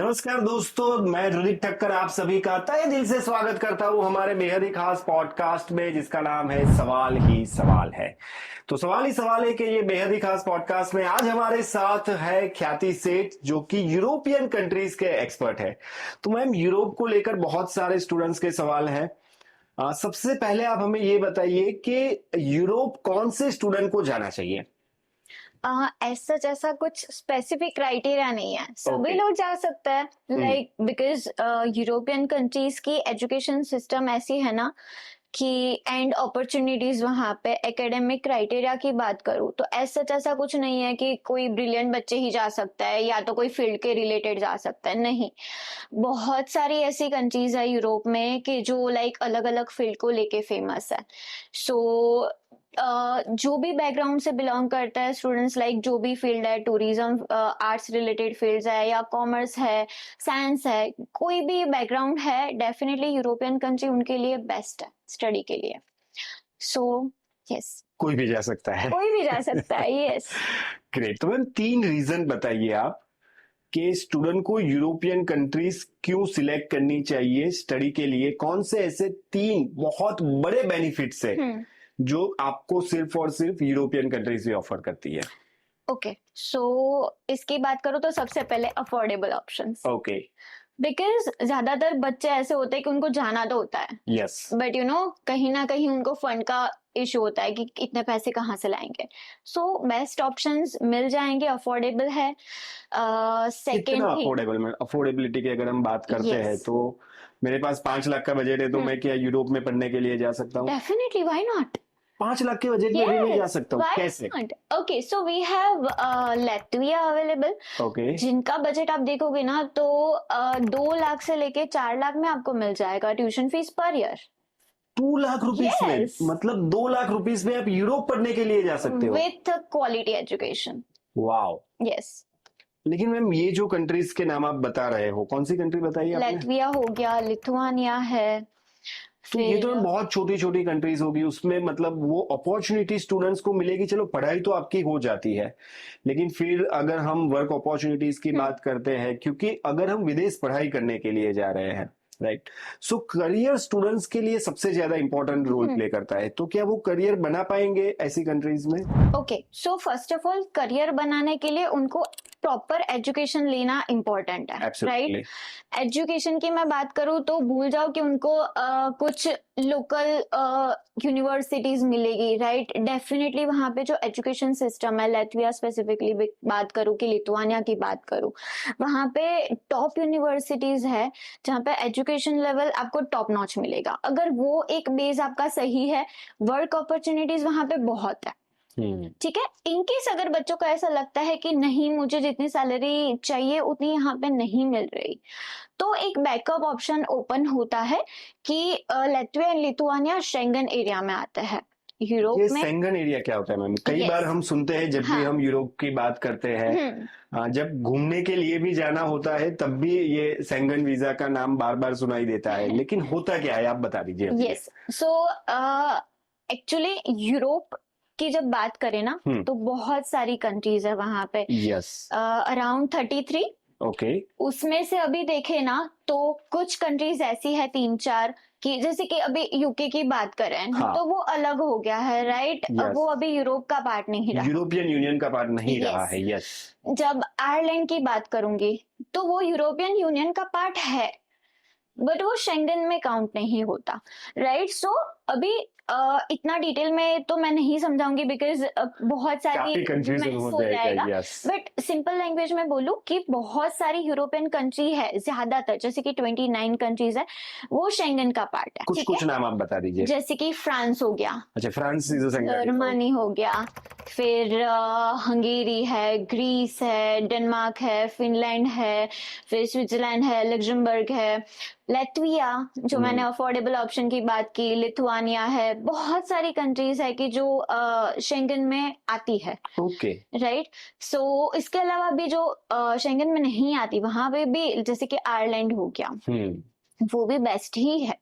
नमस्कार दोस्तों, मैं ऋतिक ठक्कर आप सभी का तहे दिल से स्वागत करता हूं हमारे बेहद ही खास पॉडकास्ट में जिसका नाम है सवाल ही सवाल है। तो सवाल ही सवाल है कि ये बेहद ही खास पॉडकास्ट में आज हमारे साथ है ख्याति सेठ जो कि यूरोपियन कंट्रीज के एक्सपर्ट है। तो मैम, यूरोप को लेकर बहुत सारे स्टूडेंट्स के सवाल हैं। सबसे पहले आप हमें ये बताइए कि यूरोप कौन से स्टूडेंट को जाना चाहिए? ऐसा कुछ स्पेसिफिक क्राइटेरिया नहीं है, सभी Okay. लोग जा सकते हैं। लाइक बिकॉज यूरोपियन कंट्रीज की एजुकेशन सिस्टम ऐसी है ना कि एंड अपॉर्चुनिटीज वहां पे एकेडमिक क्राइटेरिया की बात करूँ तो ऐसा कुछ नहीं है कि कोई ब्रिलियंट बच्चे ही जा सकता है या तो कोई फील्ड के रिलेटेड जा सकता है। नहीं, बहुत सारी ऐसी कंट्रीज है यूरोप में कि जो लाइक अलग अलग फील्ड को लेके फेमस है। सो जो भी बैकग्राउंड से बिलोंग करता है स्टूडेंट्स, लाइक जो भी फील्ड है, टूरिज्म, आर्ट्स रिलेटेड फील्ड्स है या कॉमर्स है, साइंस है, कोई भी बैकग्राउंड है, डेफिनेटली यूरोपियन कंट्री उनके लिए बेस्ट है स्टडी के लिए। सो यस, कोई भी जा सकता है। कोई भी जा सकता है। Yes, great. तो मैम, 3 रीजन बताइए आप कि स्टूडेंट को यूरोपियन कंट्रीज क्यों सिलेक्ट करनी चाहिए स्टडी के लिए। कौन से ऐसे 3 बहुत बड़े बेनिफिट्स है जो आपको सिर्फ और सिर्फ यूरोपियन कंट्रीज भी ऑफर करती है? ओके, सो इसकी बात करूँ तो सबसे पहले अफोर्डेबल ऑप्शंस। ओके, बिकॉज ज्यादातर बच्चे ऐसे होते हैं कि उनको जाना तो होता है, यस, बट कहीं ना कहीं उनको फंड का इशू होता है कि इतने पैसे कहाँ से लाएंगे। सो बेस्ट ऑप्शंस मिल जाएंगे, अफोर्डेबल है। कितना सेकेंड अफोर्डेबल? में अफोर्डेबिलिटी की अगर हम बात करते हैं तो मेरे पास 5 लाख का बजट है तो मैं क्या यूरोप में पढ़ने के लिए जा सकता हूँ? Definitely, why not. 5 लाख के बजट में भी मैं जा सकता हूँ, कैसे? Okay, so we have Latvia available. Okay, जिनका बजट आप देखोगे ना तो 2 लाख से लेके 4 लाख में आपको मिल जाएगा tuition fees per year. 2 lakh rupees Yes. में, मतलब 2 लाख रुपीस में आप यूरोप पढ़ने के लिए जा सकते हो with quality education. Wow. Yes, लेकिन मैम, ये जो कंट्रीज के नाम आप बता रहे हो, कौन सी कंट्री बताइए आपने? लैटविया हो गया, लिथुआनिया है। तो ये तो बहुत छोटी छोटी कंट्रीज होगी, उसमें मतलब वो अपॉर्चुनिटी स्टूडेंट्स को मिलेगी। चलो, पढ़ाई तो आपकी हो जाती है, लेकिन फिर अगर हम वर्क अपॉर्चुनिटीज की बात करते हैं, क्योंकि अगर हम विदेश पढ़ाई करने के लिए जा रहे हैं, राइट, सो करियर स्टूडेंट्स के लिए सबसे ज्यादा इंपॉर्टेंट रोल प्ले करता है। तो क्या वो करियर बना पाएंगे ऐसी कंट्रीज में? Okay, so first of all career बनाने के लिए उनको प्रॉपर एजुकेशन लेना इम्पोर्टेंट है, राइट। एजुकेशन की मैं बात करूँ तो भूल जाओ कि उनको कुछ लोकल यूनिवर्सिटीज मिलेगी, राइट। डेफिनेटली वहां पे जो एजुकेशन सिस्टम है, लैटविया स्पेसिफिकली बात करूँ कि लिथुआनिया की बात करूँ, वहां पे टॉप यूनिवर्सिटीज है जहाँ पे एजुकेशन लेवल आपको टॉप नॉच मिलेगा। अगर वो एक बेस आपका सही है, वर्क अपॉर्चुनिटीज वहां पे बहुत है, ठीक है। इनकेस अगर बच्चों को ऐसा लगता है कि नहीं, मुझे जितनी सैलरी चाहिए उतनी यहाँ पे नहीं मिल रही, तो एक बैकअप ऑप्शन ओपन होता है कि Latvia and Lithuania Schengen area में आता है यूरोप में। शेंगन एरिया क्या होता है मैम? कई बार हम सुनते हैं जब भी हम यूरोप की बात करते हैं, जब घूमने के लिए भी जाना होता है तब भी ये शेंगन वीजा का नाम बार बार सुनाई देता है, लेकिन होता क्या है आप बता दीजिए। यस, सो एक्चुअली यूरोप की जब बात करें ना तो बहुत सारी कंट्रीज है वहां पे। Yes, around 33। ओके, उसमें से अभी देखे ना तो कुछ कंट्रीज ऐसी है 3-4 कि जैसे कि अभी यूके की बात करें तो वो अलग हो गया है, राइट। वो अभी यूरोप का पार्ट नहीं रहा, यूरोपियन यूनियन का पार्ट नहीं रहा है। यस, जब आयरलैंड की बात करूंगी तो वो यूरोपियन यूनियन का पार्ट है, बट वो शेंगन में काउंट नहीं होता, राइट। सो अभी इतना डिटेल में तो मैं नहीं समझाऊंगी बिकॉज बहुत सारी कंफ्यूजन हो जाएगा। yes. बट सिंपल लैंग्वेज में बोलूं कि बहुत सारी यूरोपियन कंट्री है, ज्यादातर जैसे कि 29 कंट्रीज है, वो शेंगन का पार्ट है। कुछ नाम आप बता दीजिए। जैसे कि फ्रांस हो गया, अच्छा, फ्रांस इज जर्मनी हो गया, फिर हंगेरी है, ग्रीस है, डेनमार्क है, फिनलैंड है, फिर स्विट्जरलैंड है, लग्जमबर्ग है, लैटविया जो मैंने अफोर्डेबल ऑप्शन की बात की, लिथुआनिया है। बहुत सारी कंट्रीज है कि जो शेंगन में आती है, ओके, राइट। सो इसके अलावा भी जो शेंगन में नहीं आती वहां पे भी, जैसे कि आयरलैंड हो गया, वो भी बेस्ट ही है,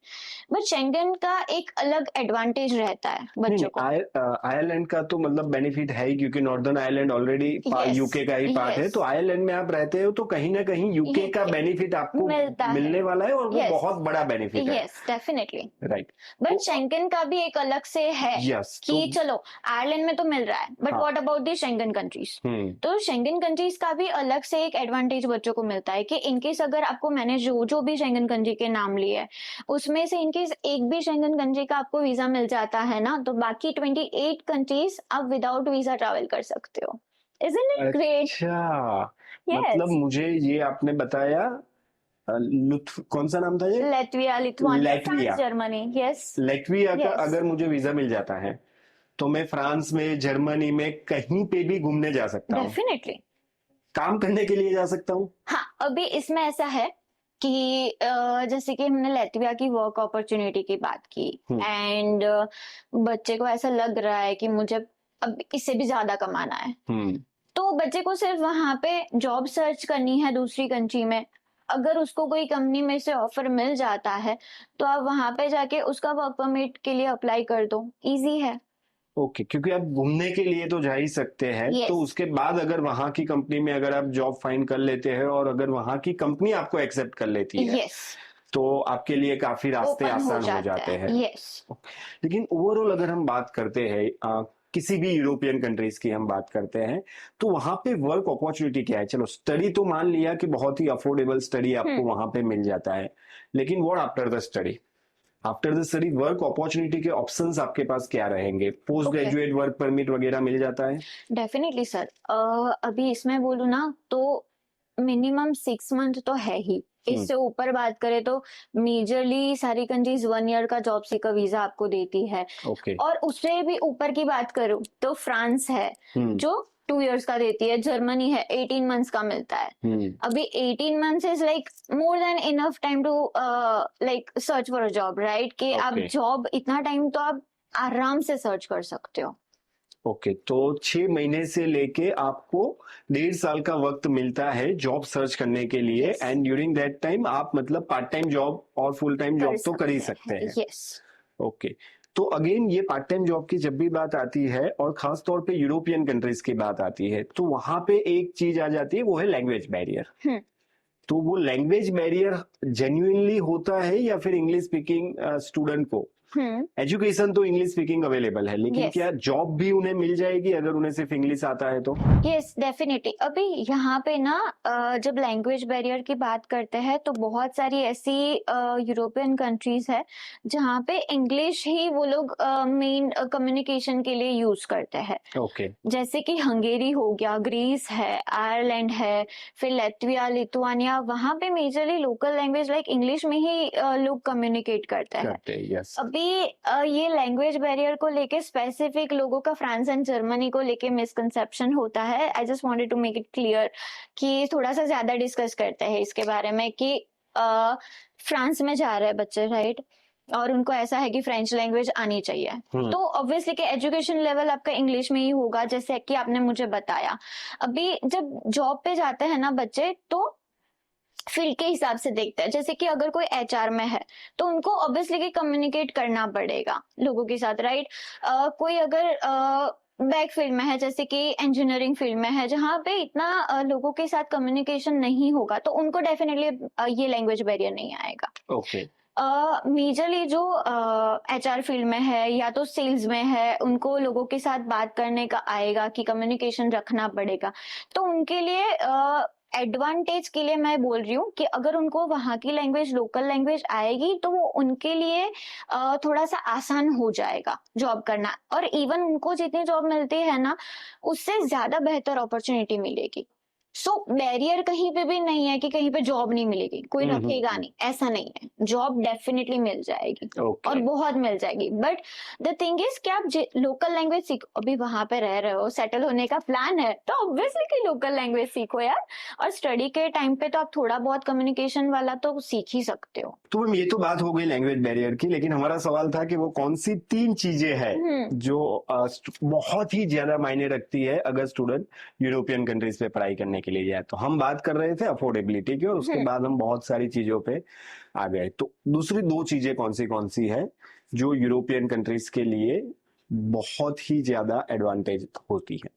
बट शेंगन का एक अलग एडवांटेज रहता है बच्चों को। आयरलैंड का तो मतलब बेनिफिट है ही, क्योंकि नॉर्दर्न आयरलैंड ऑलरेडी यूके का ही पार्ट है, तो आयरलैंड में आप रहते हो तो कहीं ना कहीं यूके का बेनिफिट आपको मिलने वाला है, और वो बहुत बड़ा बेनिफिट है। Yes definitely, right. But Schengen का भी एक अलग से है कि चलो आयरलैंड में तो मिल रहा है, but what about the Schengen countries? तो शेंगन कंट्रीज का भी अलग से एक एडवांटेज बच्चों को मिलता है कि इनकेस अगर आपको, मैंने जो भी शेंगन कंट्री के नाम लिए है उसमें से इनकेस एक भी शेंगन कंट्री का आपको वीजा मिल जाता है ना, तो बाकी 28 कंट्रीज आप विदाउट वीजा ट्रैवल कर सकते हो। Isn't it great? अच्छा, मतलब मुझे ये आपने बताया, कौन सा नाम था ये? Latvia, Lithuania, Germany. Yes, Latvia का अगर मुझे वीजा मिल जाता है तो मैं फ्रांस में, जर्मनी में कहीं पे भी घूमने जा सकता हूँ। डेफिनेटली। काम करने के लिए जा सकता हूँ। हाँ, अभी इसमें ऐसा है कि जैसे कि हमने लैटविया की वर्क अपॉर्चुनिटी की बात की, एंड बच्चे को ऐसा लग रहा है कि मुझे अब इससे भी ज्यादा कमाना है, तो बच्चे को सिर्फ वहां पे जॉब सर्च करनी है दूसरी कंट्री में। अगर उसको कोई कंपनी में से ऑफर मिल जाता है तो आप वहां पे जाके उसका वर्क परमिट के लिए अप्लाई कर दो, इजी है। ओके, क्योंकि आप घूमने के लिए तो जा ही सकते हैं, तो उसके बाद अगर वहां की कंपनी में अगर आप जॉब फाइंड कर लेते हैं और अगर वहां की कंपनी आपको एक्सेप्ट कर लेती है, तो आपके लिए काफी रास्ते आसान हो जाते हैं। लेकिन ओवरऑल अगर हम बात करते हैं किसी भी यूरोपियन कंट्रीज की हम बात करते हैं, तो वहां पे वर्क अपॉर्चुनिटी क्या है? चलो स्टडी तो मान लिया कि बहुत ही अफोर्डेबल स्टडी आपको वहां पे मिल जाता है, लेकिन what after the study? After the study work opportunity के ऑप्शंस आपके पास क्या रहेंगे? पोस्ट ग्रेजुएट वर्क परमिट वगैरह मिल जाता है? डेफिनेटली सर, अभी इसमें बोलूं ना तो मिनिमम 6 मंथ तो है ही। इससे ऊपर बात करें तो मेजरली सारी कंट्रीज 1 ईयर का जॉब सीकर वीजा आपको देती है। और उससे भी ऊपर की बात करूं तो फ्रांस है जो 2 इयर्स का देती है, जर्मनी है 18 मंथ्स का मिलता है। अभी 18 months is like more than enough time to like search for a job, right? कि आप जॉब इतना टाइम तो आप आराम से सर्च कर सकते हो। ओके, तो 6 महीने से लेके आपको 1.5 साल का वक्त मिलता है जॉब सर्च करने के लिए, एंड ड्यूरिंग दैट टाइम आप मतलब पार्ट टाइम जॉब और फुल टाइम जॉब तो कर ही सकते हैं। ओके, तो अगेन ये पार्ट टाइम जॉब की जब भी बात आती है और खास तौर पे यूरोपियन कंट्रीज की बात आती है, तो वहां पे एक चीज आ जाती है, वो है लैंग्वेज बैरियर। तो वो लैंग्वेज बैरियर जेन्युइनली होता है या फिर इंग्लिश स्पीकिंग स्टूडेंट को एजुकेशन तो इंग्लिश स्पीकिंग अवेलेबल है, लेकिन क्या जॉब भी उन्हें मिल जाएगी अगर उन्हें सिर्फ इंग्लिश आता है तो? Yes definitely. अभी यहाँ पे ना जब लैंग्वेज बैरियर की बात करते हैं तो बहुत सारी ऐसी यूरोपियन कंट्रीज है जहाँ पे इंग्लिश ही वो लोग मेन कम्युनिकेशन के लिए यूज करते हैं। जैसे कि हंगेरी हो गया, ग्रीस है, आयरलैंड है, फिर लैटविया, लिथुआनिया, वहां पे majorly local language like English में ही लोग कम्युनिकेट करते हैं। अभी ये लैंग्वेज बैरियर को लेके स्पेसिफिक लोगों का फ्रांस एंड जर्मनी को लेके मिसकंसेप्शन होता है। I just wanted to make it clear कि थोड़ा सा ज्यादा डिस्कस करते हैं इसके बारे में कि फ्रांस में जा रहे हैं बच्चे, राइट? और उनको ऐसा है कि फ्रेंच लैंग्वेज आनी चाहिए, तो ऑब्वियसली कि एजुकेशन लेवल आपका इंग्लिश में ही होगा, जैसे कि आपने मुझे बताया। अभी जब जॉब पे जाते हैं ना बच्चे, तो फील्ड के हिसाब से देखते हैं। जैसे कि अगर कोई एचआर में है तो उनको ऑब्वियसली कि कम्युनिकेट करना पड़ेगा लोगों के साथ, राइट? कोई अगर बैक फील्ड में है, जैसे कि इंजीनियरिंग फील्ड में है, जहाँ पे इतना लोगों के साथ कम्युनिकेशन नहीं होगा, तो उनको डेफिनेटली ये लैंग्वेज बैरियर नहीं आएगा। मेजरली जो एचआर फील्ड में है या तो सेल्स में है, उनको लोगों के साथ बात करने का आएगा कि कम्युनिकेशन रखना पड़ेगा। तो उनके लिए एडवांटेज के लिए मैं बोल रही हूँ कि अगर उनको वहां की लैंग्वेज, लोकल लैंग्वेज आएगी तो वो उनके लिए थोड़ा सा आसान हो जाएगा जॉब करना, और इवन उनको जितनी जॉब मिलती है ना उससे ज्यादा बेहतर अपॉर्चुनिटी मिलेगी। सो बैरियर कहीं पे भी नहीं है कि कहीं पे जॉब नहीं मिलेगी, कोई रखेगा नहीं, ऐसा नहीं है। जॉब डेफिनेटली मिल जाएगी और बहुत मिल जाएगी। बट द थिंग इज कि आप लोकल लैंग्वेज सीखो। अभी वहां पे रह रहे हो, सेटल होने का प्लान है, तो ऑब्वियसली कि लोकल लैंग्वेज सीखो यार। और स्टडी के टाइम पे तो आप थोड़ा बहुत कम्युनिकेशन वाला तो सीख ही सकते हो। तो ये तो बात हो गई लैंग्वेज बैरियर की, लेकिन हमारा सवाल था कि वो कौन सी 3 चीजें हैं जो बहुत ही ज्यादा मायने रखती है अगर स्टूडेंट यूरोपियन कंट्रीज पे पढ़ाई करने के लिए जाए। तो हम बात कर रहे थे अफोर्डेबिलिटी की, और उसके बाद हम बहुत सारी चीजों पे आ गए। तो दूसरी दो चीजें कौन सी है जो यूरोपियन कंट्रीज के लिए बहुत ही ज्यादा एडवांटेज होती है?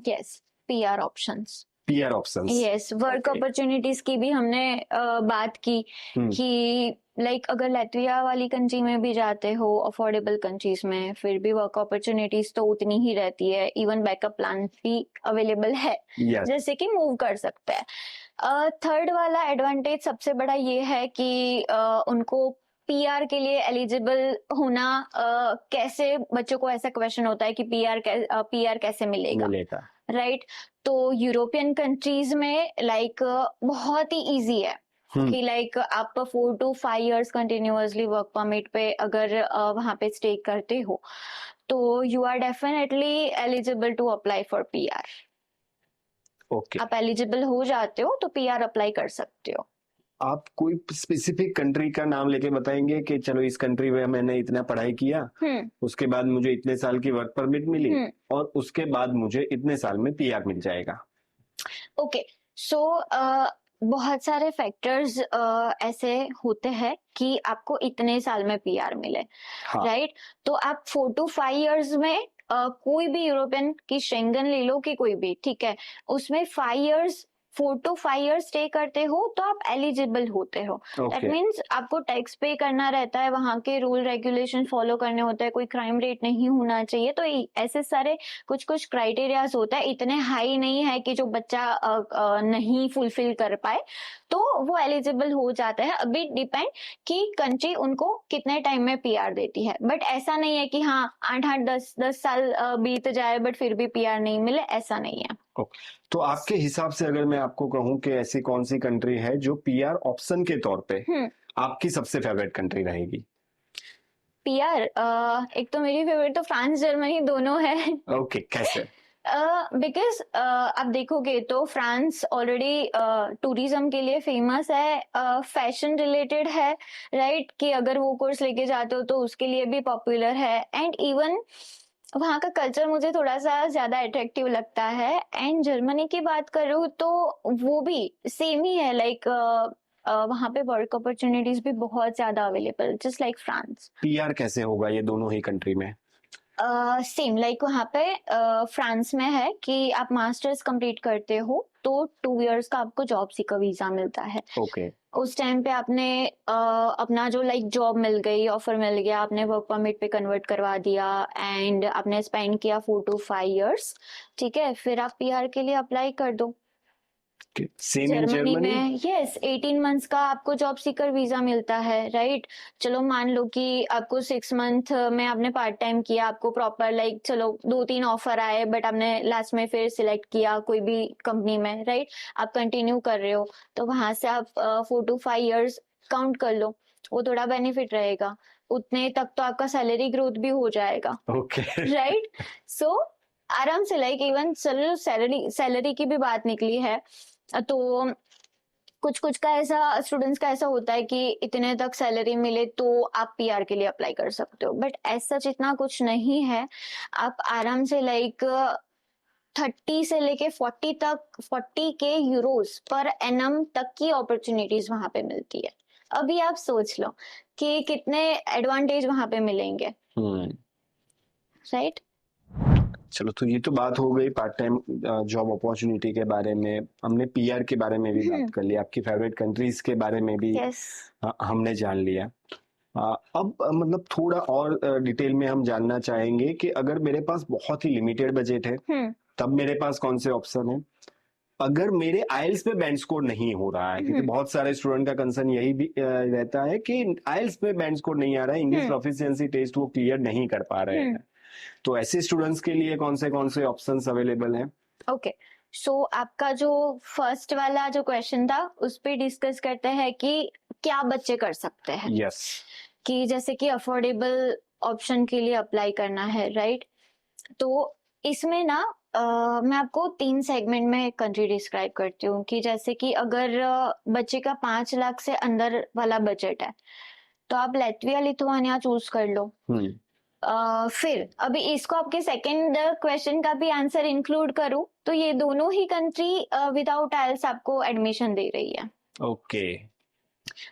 Yes, PR options. PR options, yes, work opportunities की भी हमने बात की कि लाइक अगर लैटविया वाली कंट्री में भी जाते हो, अफोर्डेबल कंट्रीज में, फिर भी वर्क अपॉर्चुनिटीज तो उतनी ही रहती है। इवन बैकअप प्लान भी अवेलेबल है, जैसे कि मूव कर सकते हैं। थर्ड वाला एडवांटेज सबसे बड़ा ये है कि उनको पीआर के लिए एलिजिबल होना, कैसे, बच्चों को ऐसा क्वेश्चन होता है कि पीआर कैसे मिलेगा, राइट? तो यूरोपियन कंट्रीज में लाइक बहुत ही इजी है कि लाइक आप 4 to 5 years continuously work permit पे अगर वहां पे स्टे करते हो तो you are definitely eligible to apply for PR. Okay, आप एलिजिबल हो जाते हो तो पीआर अप्लाई कर सकते हो। आप कोई स्पेसिफिक कंट्री का नाम लेके बताएंगे कि चलो इस कंट्री में मैंने इतना पढ़ाई किया, उसके बाद मुझे इतने साल की वर्क परमिट मिली, और उसके बाद मुझे इतने साल में पीआर मिल जाएगा? ओके, सो बहुत सारे फैक्टर्स ऐसे होते हैं कि आपको इतने साल में पीआर मिले, राइट? तो आप 4 to 5 years में कोई भी यूरोपियन की शेंगन ले लो कि कोई भी, ठीक है, उसमें 4 to 5 years स्टे करते हो तो आप एलिजिबल होते हो। दैट मीन्स आपको टैक्स पे करना रहता है, वहां के रूल रेगुलेशन फॉलो करने होते हैं, कोई क्राइम रेट नहीं होना चाहिए। तो ऐसे सारे कुछ क्राइटेरियाज होता है, इतने हाई नहीं है कि जो बच्चा नहीं फुलफिल कर पाए तो वो एलिजिबल हो जाता है। अभी डिपेंड कि कंट्री उनको कितने टाइम में पीआर देती है, बट ऐसा नहीं है कि हाँ 8-10 साल बीत जाए बट फिर भी पीआर नहीं मिले, ऐसा नहीं है। तो आपके हिसाब से अगर मैं आपको कहूं कि ऐसी कौन सी कंट्री है जो पीआर ऑप्शन के तौर पे आपकी सबसे फेवरेट कंट्री रहेगी? पीआर एक तो मेरी फेवरेट तो फ्रांस जर्मनी दोनों है। ओके, कैसे? बिकॉज आप देखोगे तो फ्रांस ऑलरेडी टूरिज्म के लिए फेमस है, फैशन रिलेटेड है, राइट? कि अगर वो कोर्स लेके जाते हो तो उसके लिए भी पॉपुलर है। एंड इवन वहाँ का कल्चर मुझे थोड़ा सा ज्यादा अट्रैक्टिव लगता है। एंड जर्मनी की बात करूँ तो वो भी सेम ही है, लाइक वहाँ पे वर्क अपॉर्चुनिटीज भी बहुत ज्यादा available, just like France. PR कैसे होगा ये दोनों ही कंट्री में? सेम लाइक वहाँ पे फ्रांस में है कि आप मास्टर्स कंप्लीट करते हो तो 2 years का आपको जॉब सीकर वीजा मिलता है। ओके, उस टाइम पे आपने अपना जो लाइक जॉब मिल गई, ऑफर मिल गया, आपने वर्क परमिट पे कन्वर्ट करवा दिया एंड आपने स्पेंड किया 4 to 5 years, ठीक है, फिर आप पीआर के लिए अप्लाई कर दो। जर्मनी में यस 18 months का आपको जॉब सीकर वीजा मिलता है, राइट? चलो मान लो कि आपको 6 month में आपने पार्ट टाइम किया, आपको प्रॉपर लाइक चलो 2-3 ऑफर आए बट आपने लास्ट में फिर सिलेक्ट किया कोई भी कंपनी में, राइट? आप कंटिन्यू कर रहे हो तो वहां से आप 4 to 5 years काउंट कर लो, वो थोड़ा बेनिफिट रहेगा। उतने तक तो आपका सैलरी ग्रोथ भी हो जाएगा, राइट? सो आराम से लाइक इवन चलो सैलरी की भी बात निकली है तो कुछ का ऐसा स्टूडेंट्स का ऐसा होता है कि इतने तक सैलरी मिले तो आप पीआर के लिए अप्लाई कर सकते हो, बट ऐसा इतना कुछ नहीं है। आप आराम से लाइक 30 से लेके 40 के यूरोस पर एनम तक की अपॉर्चुनिटीज वहां पे मिलती है। अभी आप सोच लो कि कितने एडवांटेज वहां पे मिलेंगे, राइट? चलो, तो ये तो बात हो गई पार्ट टाइम जॉब अपॉर्चुनिटी के बारे में, हमने पीआर के बारे में भी बात कर लिया, आपकी फेवरेट कंट्रीज के बारे में भी हमने जान लिया। अब मतलब थोड़ा और डिटेल में हम जानना चाहेंगे कि अगर मेरे पास बहुत ही लिमिटेड बजट है तब मेरे पास कौन से ऑप्शन है? अगर मेरे आइल्स पे बैंड स्कोर नहीं हो रहा है, क्योंकि बहुत सारे स्टूडेंट का कंसर्न यही भी रहता है कि आइल्स पे बैंड स्कोर नहीं आ रहा है, इंग्लिश प्रोफिशिएंसी टेस्ट वो क्लियर नहीं कर पा रहे हैं, तो ऐसे स्टूडेंट्स के लिए कौन से ऑप्शंस अवेलेबल हैं? ओके, सो आपका जो फर्स्ट वाला जो क्वेश्चन था उस पे डिस्कस करते हैं कि क्या बच्चे कर सकते हैं। यस, कि जैसे कि अफोर्डेबल ऑप्शन के लिए अप्लाई करना है, राइट? तो इसमें ना मैं आपको 3 सेगमेंट में कंट्री डिस्क्राइब करती हूँ कि जैसे कि अगर बच्चे का 5 लाख से अंदर वाला बजट है तो आप लैटविया लिथुआनिया चूज कर लो, फिर अभी इसको आपके सेकंड क्वेश्चन का भी आंसर इंक्लूड करूं तो ये दोनों ही कंट्री विदाउट आइल्स आपको एडमिशन दे रही है। ओके,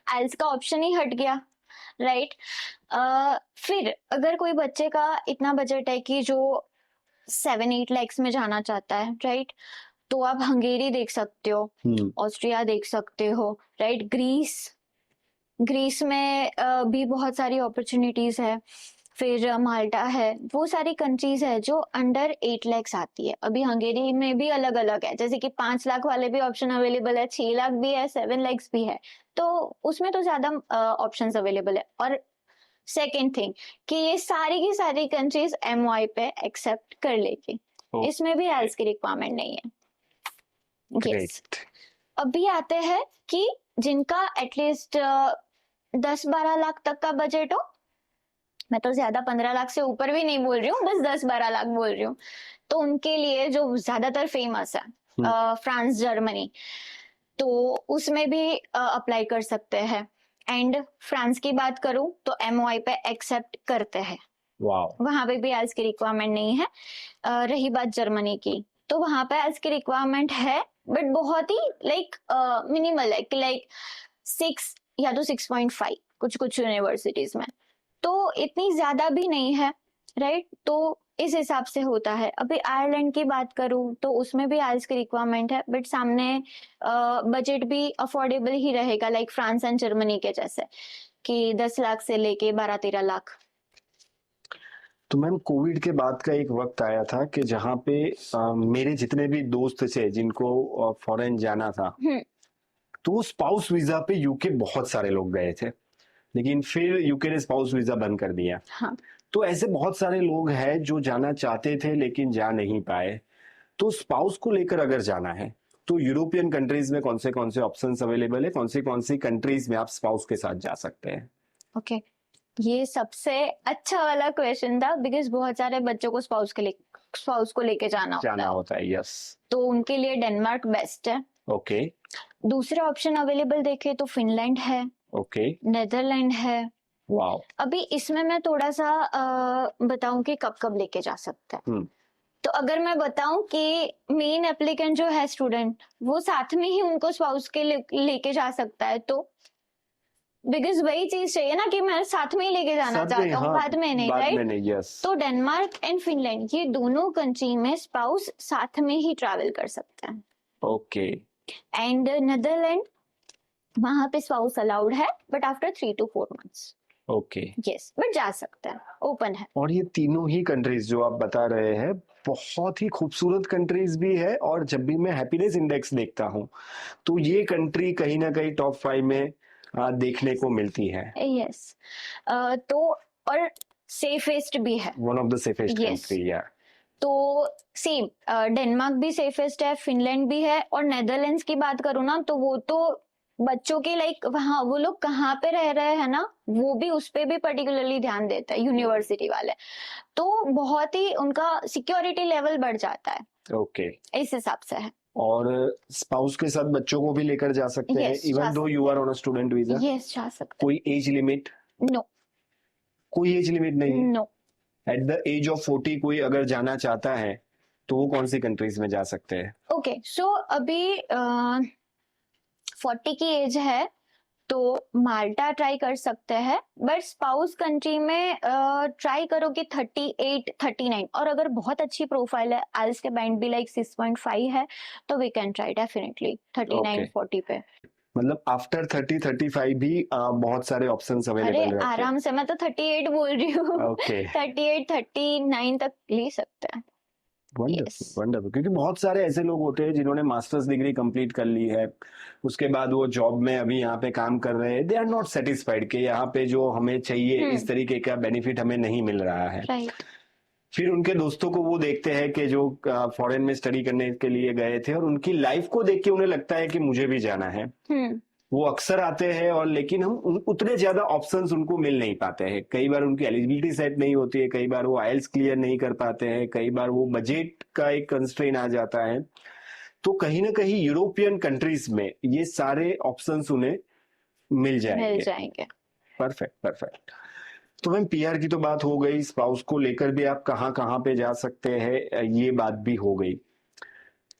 आइल्स का ऑप्शन ही हट गया, राइट। फिर अगर कोई बच्चे का इतना बजट है कि जो 7-8 lakhs में जाना चाहता है, राइट, तो आप हंगेरी देख सकते हो, ऑस्ट्रिया देख सकते हो, राइट, ग्रीस में भी बहुत सारी अपॉर्चुनिटीज है, फिर माल्टा है, वो सारी कंट्रीज है जो अंडर 8 lakhs आती है। अभी हंगेरी में भी अलग अलग है, जैसे कि 5 लाख वाले भी ऑप्शन अवेलेबल है, 6 लाख भी है, 7 lakhs भी है, तो उसमें तो ज्यादा ऑप्शंस अवेलेबल है। और सेकेंड थिंग कि ये सारी की सारी कंट्रीज MOI पे एक्सेप्ट कर लेगी, इसमें भी आइल्स की रिक्वायरमेंट नहीं है। Yes. अभी आते हैं कि जिनका एटलीस्ट 10-12 लाख तक का बजट हो, मैं तो ज्यादा 15 लाख से ऊपर भी नहीं बोल रही हूँ, बस 10-12 लाख बोल रही हूँ, तो उनके लिए जो ज्यादातर फेमस है फ्रांस, जर्मनी, तो उसमें भी अप्लाई कर सकते हैं। एंड फ्रांस की बात करूं तो MOI पे एक्सेप्ट करते हैं, वहां पे भी आइल्स की रिक्वायरमेंट नहीं है। रही बात जर्मनी की, तो वहां पे आइल्स की रिक्वायरमेंट है, बट बहुत ही लाइक मिनिमल है, लाइक 6 या तो 6.5 कुछ यूनिवर्सिटीज में, तो इतनी ज्यादा भी नहीं है, राइट। तो इस हिसाब से होता है। अभी आयरलैंड की बात करूं तो उसमें भी आइल्स की रिक्वायरमेंट है, बट सामने बजट भी अफोर्डेबल ही रहेगा, लाइक फ्रांस एंड जर्मनी के जैसे कि 10 लाख से लेके 12-13 लाख। तो मैम कोविड के बाद का एक वक्त आया था कि जहाँ पे मेरे जितने भी दोस्त थे जिनको फॉरेन जाना था, तो वो स्पाउस वीजा पे यूके बहुत सारे लोग गए थे, लेकिन फिर यूके ने स्पाउस वीजा बंद कर दिया। हाँ। तो ऐसे बहुत सारे लोग हैं जो जाना चाहते थे लेकिन जा नहीं पाए। तो स्पाउस को लेकर अगर जाना है तो यूरोपियन कंट्रीज में कौन से ऑप्शंस अवेलेबल है, कौन सी कंट्रीज में आप स्पाउस के साथ जा सकते हैं? ओके, ये सबसे अच्छा वाला क्वेश्चन था, बिकॉज बहुत सारे बच्चों को स्पाउस को लेके जाना होता है। यस, तो उनके लिए डेनमार्क बेस्ट है। ओके। दूसरे ऑप्शन अवेलेबल देखे तो फिनलैंड है, ओके, नेदरलैंड है। वाओ। अभी इसमें मैं थोड़ा सा बताऊं कि कब लेके जा सकते हैं। तो अगर मैं बताऊं कि मेन एप्लीकेंट जो है स्टूडेंट, वो साथ में ही उनको स्पाउस के लेके जा सकता है, तो बिकॉज वही चीज चाहिए ना कि मैं साथ में ही लेके जाना चाहता हूँ, बाद में नहीं, राइट। तो डेनमार्क एंड फिनलैंड, ये दोनों कंट्री में स्पाउस साथ में ही ट्रैवल कर सकते हैं। ओके। एंड नेदरलैंड, वहां पे स्पाउस अलाउड है, but after 3 to 4 months। Okay, yes, but जा सकते हैं, ओपन है। और ये तीनों ही कंट्रीज जो आप बता रहे हैं बहुत ही खूबसूरत कंट्रीज भी है, और जब भी मैं हैप्पीनेस इंडेक्स देखता हूँ तो ये कंट्री कहीं ना कहीं टॉप 5 में देखने को मिलती है। यस, तो और सेफेस्ट भी है, one of the safest country. या तो सेम डेनमार्क भी सेफेस्ट है, फिनलैंड भी है, और नेदरलैंड्स की बात करूँ ना तो वो तो बच्चों के लाइक वहाँ वो लोग कहाँ पे रह रहे हैं ना, वो भी उस पे भी पर्टिकुलरली ध्यान देता है यूनिवर्सिटी वाले, तो बहुत ही उनका सिक्योरिटी लेवल बढ़ जाता है। ओके, इस हिसाब से है। और स्पाउस के साथ बच्चों को भी लेकर जा सकते हैं, even though you are on a student visa? Yes, जा सकते। कोई एज लिमिट? नो, कोई एज लिमिट नहीं? No. At the age of 40 कोई अगर जाना चाहता है तो वो कौन सी कंट्रीज में जा सकते हैं? ओके, सो अभी 40 की एज है तो माल्टा ट्राई कर सकते हैं, बट स्पाउस कंट्री में ट्राई करो कि 38, 39, और अगर बहुत अच्छी प्रोफाइल है, आइल्स के बैंड भी लाइक 6.5 है, तो वी कैन ट्राई डेफिनेटली 39, 40 पे। मतलब आफ्टर 30, 35 भी बहुत सारे ऑप्शंस अवेलेबल रहते हैं। आराम से, मैं तो 38 बोल रही हूँ। ओके, 38, 39 तक ले सकते हैं। Wonderful, wonderful. क्योंकि बहुत सारे ऐसे लोग होते हैं जिन्होंने मास्टर्स डिग्री कंप्लीट कर ली है, उसके बाद वो जॉब में अभी यहाँ पे काम कर रहे हैं, दे आर नॉट सेटिस्फाइड कि यहाँ पे जो हमें चाहिए इस तरीके का बेनिफिट हमें नहीं मिल रहा है। फिर उनके दोस्तों को वो देखते हैं कि जो फॉरेन में स्टडी करने के लिए गए थे, और उनकी लाइफ को देख के उन्हें लगता है कि मुझे भी जाना है। वो अक्सर आते हैं, और लेकिन हम उतने ज्यादा ऑप्शंस उनको मिल नहीं पाते हैं। कई बार उनकी एलिजिबिलिटी सेट नहीं होती है, कई बार वो आइल्स क्लियर नहीं कर पाते हैं, कई बार वो बजट का एक कंस्ट्रेन आ जाता है। तो कहीं ना कहीं यूरोपियन कंट्रीज में ये सारे ऑप्शंस उन्हें मिल जाएंगे। मिल जाएंगे। Perfect, perfect. तो मैम पीआर की तो बात हो गई, स्पाउस को लेकर भी आप कहाँ कहाँ पे जा सकते हैं ये बात भी हो गई।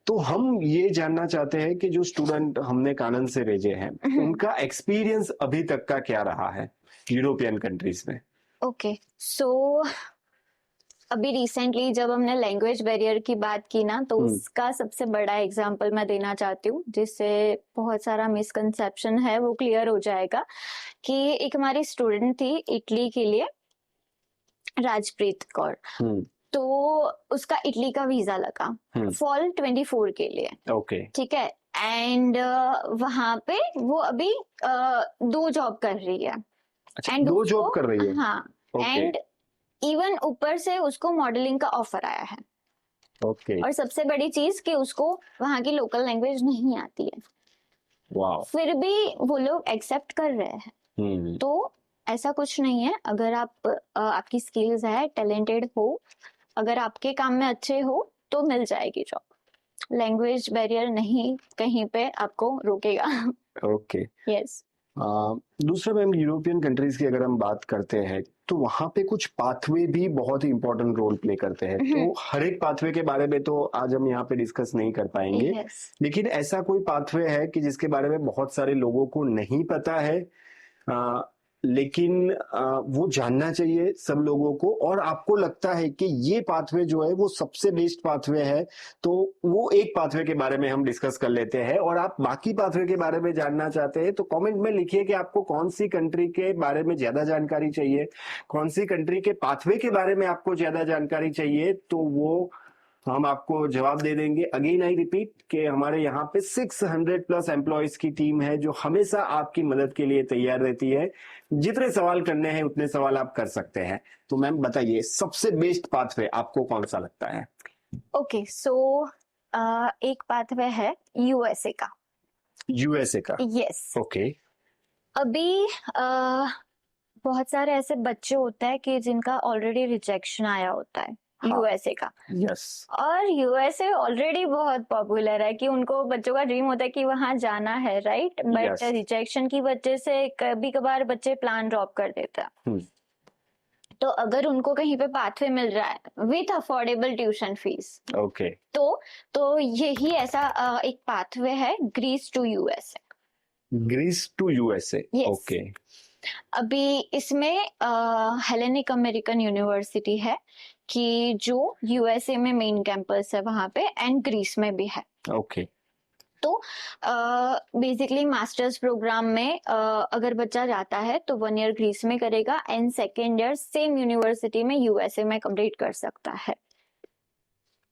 तो हम ये जानना चाहते हैं कि जो स्टूडेंट हमने कानन से भेजे हैं उनका एक्सपीरियंस अभी तक का क्या रहा है यूरोपियन कंट्रीज में। ओके सो अभी रिसेंटली जब हमने लैंग्वेज बैरियर की बात की ना, तो उसका सबसे बड़ा एग्जांपल मैं देना चाहती हूँ, जिससे बहुत सारा मिसकंसेप्शन है वो क्लियर हो जाएगा। कि एक हमारी स्टूडेंट थी इटली के लिए, राजप्रीत कौर। तो उसका इटली का वीजा लगा फॉल 24 के लिए। ओके ठीक है। एंड वहां पे वो अभी 2 जॉब कर रही है। अच्छा, एंड 2 जॉब कर रही है। हाँ। एंड इवन ऊपर से उसको मॉडलिंग का ऑफर आया है। ओके। और सबसे बड़ी चीज कि उसको वहां की लोकल लैंग्वेज नहीं आती है। वाओ। फिर भी वो लोग एक्सेप्ट कर रहे हैं। तो ऐसा कुछ नहीं है, अगर आपकी स्किल्स है, टैलेंटेड हो, अगर आपके काम में अच्छे हो तो मिल जाएगी जॉब। लैंग्वेज बैरियर नहीं कहीं पे आपको रोकेगा। ओके। यस। दूसरा मैम, यूरोपियन कंट्रीज की अगर हम बात करते हैं तो वहां पे कुछ पाथवे भी बहुत ही इंपॉर्टेंट रोल प्ले करते हैं। तो हर एक पाथवे के बारे में तो आज हम यहाँ पे डिस्कस नहीं कर पाएंगे। लेकिन ऐसा कोई पाथवे है कि जिसके बारे में बहुत सारे लोगों को नहीं पता है, लेकिन वो जानना चाहिए सब लोगों को, और आपको लगता है कि ये पाथवे जो है वो सबसे बेस्ट पाथवे है, तो वो एक पाथवे के बारे में हम डिस्कस कर लेते हैं। और आप बाकी पाथवे के बारे में जानना चाहते हैं तो कमेंट में लिखिए कि आपको कौन सी कंट्री के बारे में ज्यादा जानकारी चाहिए, कौन सी कंट्री के पाथवे के बारे में आपको ज्यादा जानकारी चाहिए, तो वो हम आपको जवाब दे देंगे। अगेन आई रिपीट कि हमारे यहाँ पे 600 प्लस एम्प्लॉयज की टीम है जो हमेशा आपकी मदद के लिए तैयार रहती है। जितने सवाल करने हैं उतने सवाल आप कर सकते हैं। तो मैम बताइए, सबसे बेस्ट पाथवे आपको कौन सा लगता है? ओके सो एक पाथवे है यूएसए का। यूएसए का? यस। ओके। अभी बहुत सारे ऐसे बच्चे होते हैं कि जिनका ऑलरेडी रिजेक्शन आया होता है यूएसए का। यस। और यूएसए ऑलरेडी बहुत पॉपुलर है कि उनको बच्चों का ड्रीम होता है कि वहां जाना है, राइट। बट रिजेक्शन की वजह से कभी कभार बच्चे प्लान ड्रॉप कर देते हैं। तो अगर उनको कहीं पे पाथवे मिल रहा है with affordable tuition fees, okay, तो यही ऐसा एक पाथवे है, Greece to USA. Greece to USA. Okay. अभी इसमें हेलेनिक अमेरिकन यूनिवर्सिटी है कि जो यूएसए में मेन कैंपस है वहां पे, एंड ग्रीस में भी है। ओके। तो बेसिकली मास्टर्स प्रोग्राम में अगर बच्चा जाता है तो 1 ईयर ग्रीस में करेगा and 2nd year same university में यूएसए में कंप्लीट कर सकता है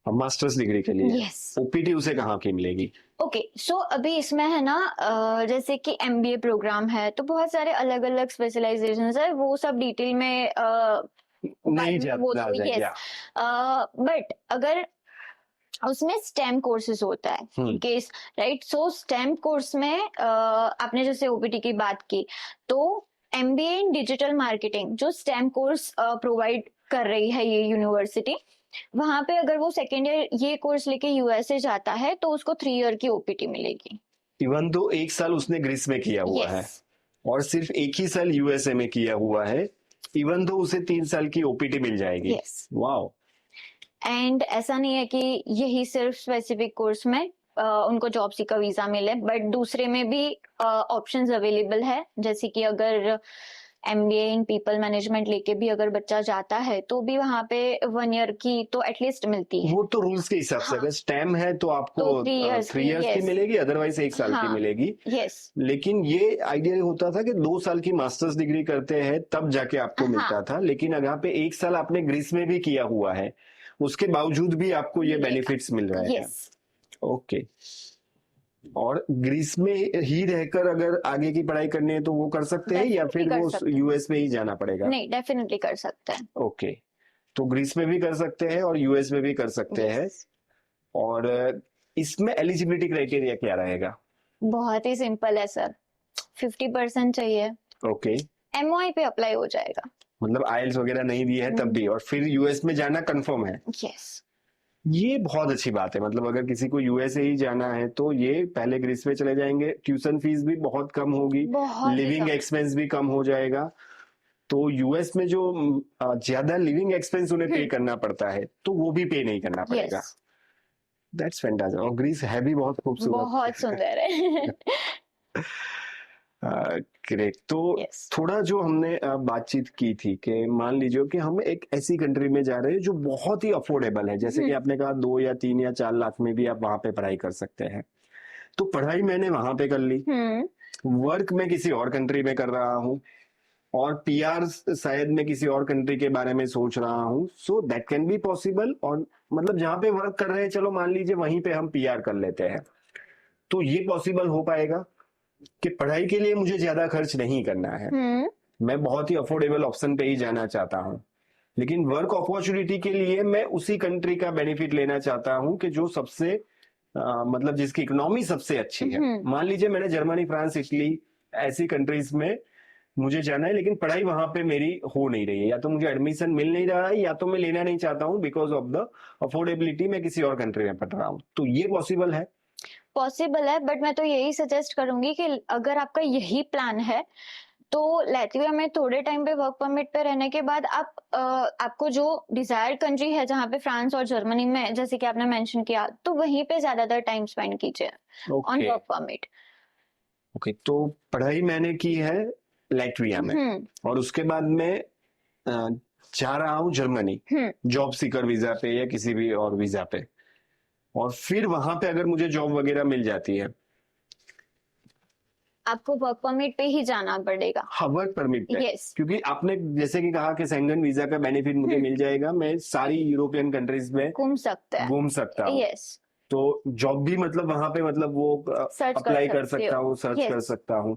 मास्टर्स डिग्री के लिए। यस। ओपीटी उसे कहाँ की मिलेगी? ओके सो अभी इसमें है ना, जैसे कि एमबीए प्रोग्राम है तो बहुत सारे अलग अलग स्पेशलाइजेशंस है, वो सब डिटेल में नहीं जाता है। बट अगर उसमें स्टेम कोर्सेज होता है केस, राइट। सो स्टेम कोर्स में आपने जैसे ओपीटी की बात की, तो एमबीए इन डिजिटल मार्केटिंग जो स्टेम कोर्स प्रोवाइड कर रही है ये यूनिवर्सिटी, वहां पे अगर वो 2nd ईयर ये कोर्स लेके यूएसए जाता है तो उसको 3 ईयर की ओपीटी मिलेगी। इवन तो 1 साल उसने ग्रीस में किया हुआ है और सिर्फ 1 ही साल यूएसए में किया हुआ है, इवन तो उसे 3 साल की ओपीटी मिल जाएगी। वाओ। एंड ऐसा नहीं है कि यही सिर्फ स्पेसिफिक कोर्स में उनको जॉब सीकर वीजा मिले, बट दूसरे में भी ऑप्शंस अवेलेबल है। जैसे कि अगर एमबीए इन पीपल मैनेजमेंट लेके भी अगर बच्चा जाता है तो भी वहां पे 1 ईयर की तो एटलीस्ट मिलती है। वो तो रूल्स के हिसाब से, अगर स्टेम है तो आपको 3 इयर्स की मिलेगी, अदरवाइज 1 साल की मिलेगी। लेकिन ये आइडिया होता था कि 2 साल की मास्टर्स डिग्री करते हैं तब जाके आपको मिलता था, लेकिन यहाँ पे 1 साल आपने ग्रीस में भी किया हुआ है, उसके बावजूद भी आपको ये बेनिफिट्स मिल रहे हैं। ओके। और ग्रीस में ही रहकर अगर आगे की पढ़ाई करनी है तो वो कर सकते हैं या फिर वो यूएस में ही जाना पड़ेगा? नहीं, डेफिनेटली कर सकते हैं। ओके, तो ग्रीस में भी कर सकते हैं और यूएस में भी कर सकते हैं। और इसमें एलिजिबिलिटी क्राइटेरिया क्या रहेगा? बहुत ही सिंपल है सर, 50% चाहिए। ओके। एमओआई पे अप्लाई हो जाएगा, मतलब आईएलटीएस वगैरह नहीं दी है तब भी, और फिर यूएस में जाना कंफर्म है? यस। ये बहुत अच्छी बात है। मतलब अगर किसी को यूएसए ही जाना है तो ये पहले ग्रीस में चले जाएंगे, ट्यूशन फीस भी बहुत कम होगी, लिविंग एक्सपेंस भी कम हो जाएगा, तो यूएस में जो ज्यादा लिविंग एक्सपेंस उन्हें पे करना पड़ता है तो वो भी पे नहीं करना पड़ेगा। Yes. That's fantastic. और ग्रीस है भी बहुत खूबसूरत, बहुत सुंदर है। ग्रेट। तो Yes. थोड़ा जो हमने बातचीत की थी कि मान लीजिए कि हम एक ऐसी कंट्री में जा रहे हैं जो बहुत ही अफोर्डेबल है, जैसे कि आपने कहा 2 या 3 या 4 लाख में भी आप वहां पे पढ़ाई कर सकते हैं। तो पढ़ाई मैंने वहां पे कर ली, वर्क मैं किसी और कंट्री में कर रहा हूँ, और पीआर शायद मैं किसी और कंट्री के बारे में सोच रहा हूँ। So that can be possible. और मतलब जहां पे वर्क कर रहे हैं, चलो मान लीजिए वहीं पे हम पीआर कर लेते हैं, तो ये पॉसिबल हो पाएगा कि पढ़ाई के लिए मुझे ज्यादा खर्च नहीं करना है, मैं बहुत ही अफोर्डेबल ऑप्शन पे ही जाना चाहता हूँ, लेकिन वर्क अपॉर्चुनिटी के लिए मैं उसी कंट्री का बेनिफिट लेना चाहता हूँ कि जो सबसे मतलब जिसकी इकोनॉमी सबसे अच्छी है। मान लीजिए मैंने जर्मनी, फ्रांस, इटली ऐसी कंट्रीज में मुझे जाना है, लेकिन पढ़ाई वहां पे मेरी हो नहीं रही है, या तो मुझे एडमिशन मिल नहीं रहा है, या तो मैं लेना नहीं चाहता हूँ बिकॉज ऑफ द अफोर्डेबिलिटी, मैं किसी और कंट्री में पढ़ रहा हूँ। तो ये पॉसिबल है? पॉसिबल है, बट मैं तो यही सजेस्ट करूंगी कि अगर आपका यही प्लान है तो लैटविया में थोड़े टाइम पे वर्क परमिट पे रहने के बाद आप आपको जो डिजायर कंट्री है जहाँ पे फ्रांस और जर्मनी में जैसे कि आपने मेंशन किया, तो वहीं पे ज्यादातर टाइम स्पेंड कीजिए ऑन वर्क परमिट। ओके, तो पढ़ाई मैंने की है लैटविया में, और उसके बाद मैं जा रहा हूँ जर्मनी जॉब सीकर वीजा पे या किसी भी और वीजा पे, और फिर वहां पे अगर मुझे जॉब वगैरह मिल जाती है, आपको वर्क परमिट पे ही जाना पड़ेगा। हाँ, वर्क परमिट पे। yes. क्योंकि आपने जैसे कि कहा कि शेंगन वीजा का बेनिफिट मुझे मिल जाएगा, मैं सारी यूरोपियन कंट्रीज में घूम सकता हूँ। yes. तो जॉब भी मतलब वहां पे मतलब वो अप्लाई कर सकता हूँ, सर्च कर सकता हूँ।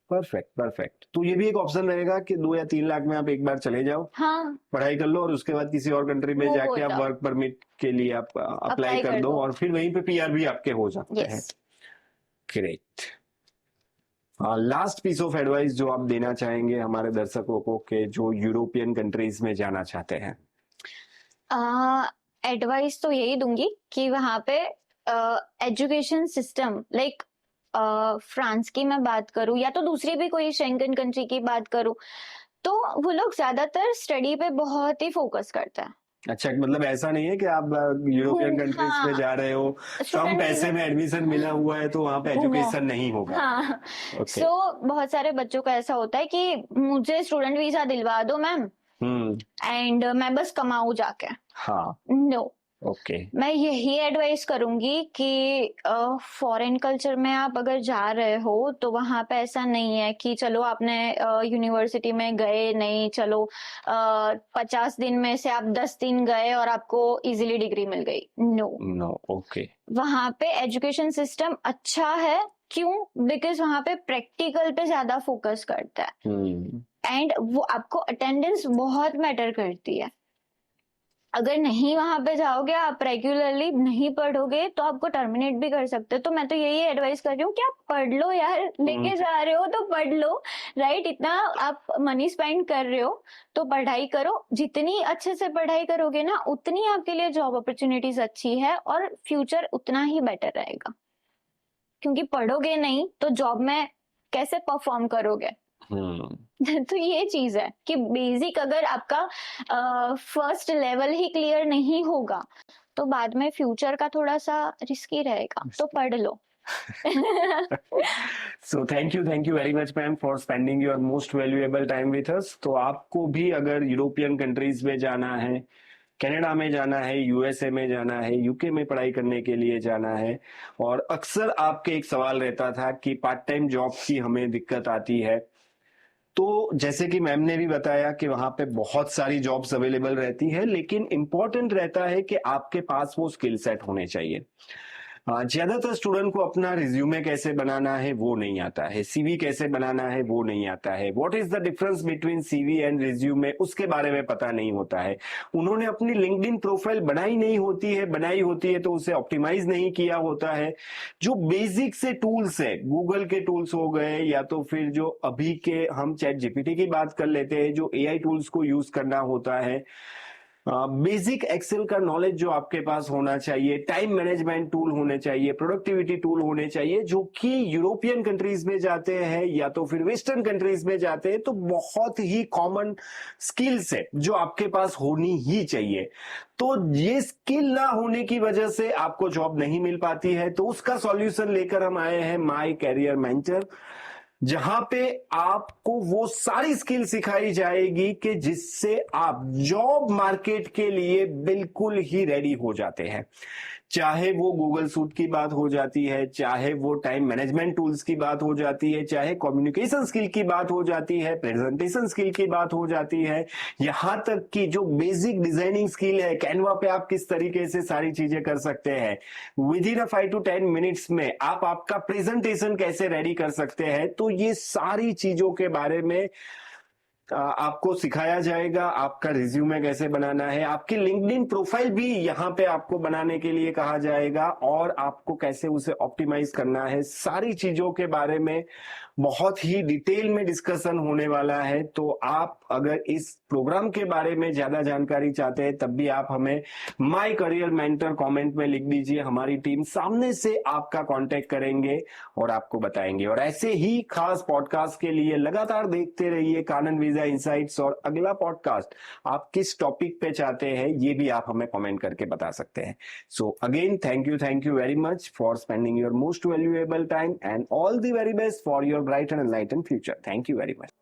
Perfect perfect. तो ये भी एक ऑप्शन रहेगा कि 2 या 3 लाख में आप एक बार चले जाओ, हाँ, पढ़ाई कर लो, और उसके बाद किसी और कंट्री में जाके आप वर्क परमिट के लिए आप अप्लाई कर दो, और फिर वहीं पे पीआर भी आपके हो जाते हैं। Great. Last piece of advice जो आप देना चाहेंगे हमारे दर्शकों को कि जो यूरोपियन कंट्रीज में जाना चाहते हैं? एडवाइस तो यही दूंगी कि वहां पे एजुकेशन सिस्टम लाइक फ्रांस की मैं बात करूं या तो दूसरी भी कोई शेंगन कंट्री की बात करूं, तो वो लोग ज्यादातर स्टडी पे बहुत ही फोकस करते हैं। अच्छा, मतलब ऐसा नहीं है कि आप यूरोपियन कंट्रीज में जा रहे हो, कम पैसे में एडमिशन मिला हुआ है तो वहां पे एजुकेशन नहीं होगा। हाँ, बहुत सारे बच्चों का ऐसा होता है कि मुझे स्टूडेंट वीजा दिलवा दो मैम, एंड मैं बस कमाऊं जाके। हाँ, नो, ओके। मैं यही एडवाइस करूंगी कि फॉरेन कल्चर में आप अगर जा रहे हो तो वहां पे ऐसा नहीं है कि चलो आपने यूनिवर्सिटी में गए नहीं, चलो 50 दिन में से आप 10 दिन गए और आपको इजीली डिग्री मिल गई। No, okay. वहां पे एजुकेशन सिस्टम अच्छा है, क्यों? बिकॉज वहां पे प्रैक्टिकल पे ज्यादा फोकस करता है, एंड वो आपको अटेंडेंस बहुत मैटर करती है। अगर नहीं वहां पे जाओगे, आप रेगुलरली नहीं पढ़ोगे तो आपको टर्मिनेट भी कर सकते हो। तो मैं तो यही एडवाइस कर रही हूँ कि आप पढ़ लो यार, लेके जा रहे हो तो पढ़ लो, राइट? इतना आप मनी स्पेंड कर रहे हो तो पढ़ाई करो। जितनी अच्छे से पढ़ाई करोगे ना, उतनी आपके लिए जॉब अपॉर्चुनिटीज अच्छी है और फ्यूचर उतना ही बेटर रहेगा। क्योंकि पढ़ोगे नहीं तो जॉब में कैसे परफॉर्म करोगे? तो ये चीज है कि बेसिक अगर आपका फर्स्ट लेवल ही क्लियर नहीं होगा तो बाद में फ्यूचर का थोड़ा सा रिस्की रहेगा, तो पढ़ लो। So thank you very much ma'am for spending your most valuable time with us. तो आपको भी अगर यूरोपियन कंट्रीज में जाना है, कनाडा में जाना है, यूएसए में जाना है, यूके में पढ़ाई करने के लिए जाना है, और अक्सर आपके एक सवाल रहता था कि पार्ट टाइम जॉब की हमें दिक्कत आती है, तो जैसे कि मैम ने भी बताया कि वहां पे बहुत सारी जॉब्स अवेलेबल रहती है, लेकिन इंपॉर्टेंट रहता है कि आपके पास वो स्किल सेट होने चाहिए। ज्यादातर स्टूडेंट को अपना रिज्यूमे कैसे बनाना है वो नहीं आता है, सीवी कैसे बनाना है वो नहीं आता है, what is the difference between CV and resume उसके बारे में पता नहीं होता है। उन्होंने अपनी लिंक्डइन प्रोफाइल बनाई नहीं होती है, बनाई होती है तो उसे ऑप्टिमाइज नहीं किया होता है। जो बेसिक से टूल्स है, गूगल के टूल्स हो गए, या तो फिर जो अभी के हम चैट जीपीटी की बात कर लेते हैं, जो एआई टूल्स को यूज करना होता है, बेसिक एक्सेल का नॉलेज जो आपके पास होना चाहिए, टाइम मैनेजमेंट टूल होने चाहिए, प्रोडक्टिविटी टूल होने चाहिए, जो कि यूरोपियन कंट्रीज में जाते हैं या तो फिर वेस्टर्न कंट्रीज में जाते हैं तो बहुत ही कॉमन स्किल्स है जो आपके पास होनी ही चाहिए। तो ये स्किल ना होने की वजह से आपको जॉब नहीं मिल पाती है, तो उसका सॉल्यूशन लेकर हम आए हैं माई कैरियर मेंटर, जहां पे आपको वो सारी स्किल सिखाई जाएगी कि जिससे आप जॉब मार्केट के लिए बिल्कुल ही रेडी हो जाते हैं। चाहे वो गूगल सूट की बात हो जाती है, चाहे वो टाइम मैनेजमेंट टूल्स की बात हो जाती है, चाहे कम्युनिकेशन स्किल की बात हो जाती है, प्रेजेंटेशन स्किल की बात हो जाती है, यहां तक कि जो बेसिक डिजाइनिंग स्किल है, कैनवा पे आप किस तरीके से सारी चीजें कर सकते हैं, विद इन 5 to 10 मिनट्स में आप आपका प्रेजेंटेशन कैसे रेडी कर सकते हैं। तो ये सारी चीजों के बारे में आपको सिखाया जाएगा। आपका रिज्यूमे कैसे बनाना है, आपकी लिंक्डइन प्रोफाइल भी यहाँ पे आपको बनाने के लिए कहा जाएगा, और आपको कैसे उसे ऑप्टिमाइज करना है, सारी चीजों के बारे में बहुत ही डिटेल में डिस्कशन होने वाला है। तो आप अगर इस प्रोग्राम के बारे में ज्यादा जानकारी चाहते हैं तब भी आप हमें माई करियर मेंटर कमेंट में लिख दीजिए, हमारी टीम सामने से आपका कांटेक्ट करेंगे और आपको बताएंगे। और ऐसे ही खास पॉडकास्ट के लिए लगातार देखते रहिए कानन वीजा इनसाइट्स, और अगला पॉडकास्ट आप किस टॉपिक पे चाहते हैं ये भी आप हमें कमेंट करके बता सकते हैं। So again thank you very much for spending your most valuable time, and all the very best for your bright and enlightened future. Thank you very much.